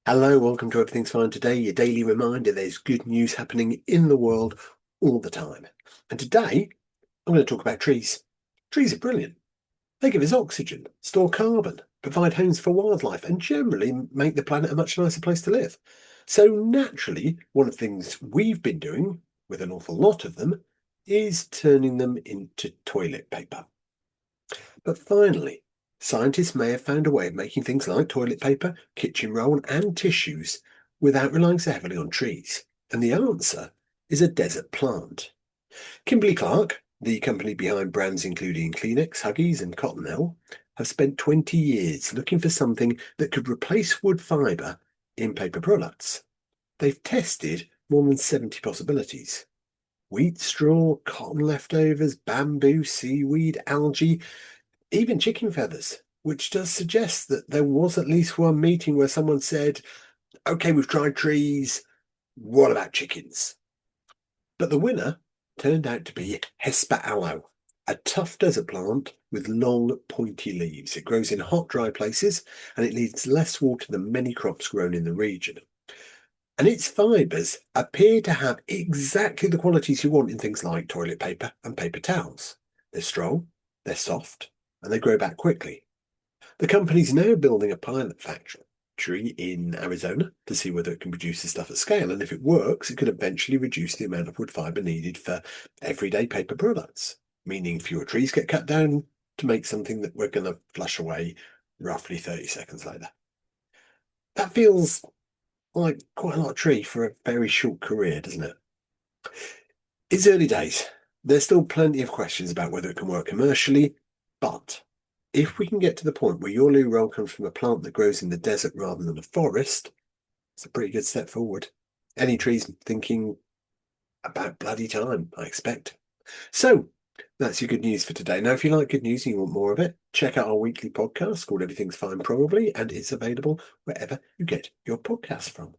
Hello, welcome to Everything's Fine Today, your daily reminder there's good news happening in the world all the time. And today, I'm going to talk about trees. Trees are brilliant. They give us oxygen, store carbon, provide homes for wildlife, and generally make the planet a much nicer place to live. So, naturally, one of the things we've been doing with an awful lot of them is turning them into toilet paper. But finally, scientists may have found a way of making things like toilet paper, kitchen roll, and tissues without relying so heavily on trees. And the answer is a desert plant. Kimberly-Clark, the company behind brands including Kleenex, Huggies, and Cottonelle, have spent 20 years looking for something that could replace wood fibre in paper products. They've tested more than 70 possibilities. Wheat straw, cotton leftovers, bamboo, seaweed, algae, even chicken feathers, which does suggest that there was at least one meeting where someone said, okay, we've tried trees, what about chickens? But the winner turned out to be Hesper aloe, a tough desert plant with long, pointy leaves. It grows in hot, dry places and it needs less water than many crops grown in the region. And its fibres appear to have exactly the qualities you want in things like toilet paper and paper towels. They're strong, they're soft, and they grow back quickly. The company's now building a pilot factory in Arizona to see whether it can produce the stuff at scale. And if it works, it could eventually reduce the amount of wood fibre needed for everyday paper products, meaning fewer trees get cut down to make something that we're going to flush away roughly 30 seconds later. That feels like quite a lot of tree for a very short career, doesn't it? It's early days. There's still plenty of questions about whether it can work commercially, but if we can get to the point where your loo roll comes from a plant that grows in the desert rather than a forest, it's a pretty good step forward. Any trees thinking about bloody time, I expect. So that's your good news for today. Now, if you like good news and you want more of it, check out our weekly podcast called Everything's Fine Probably, and it's available wherever you get your podcasts from.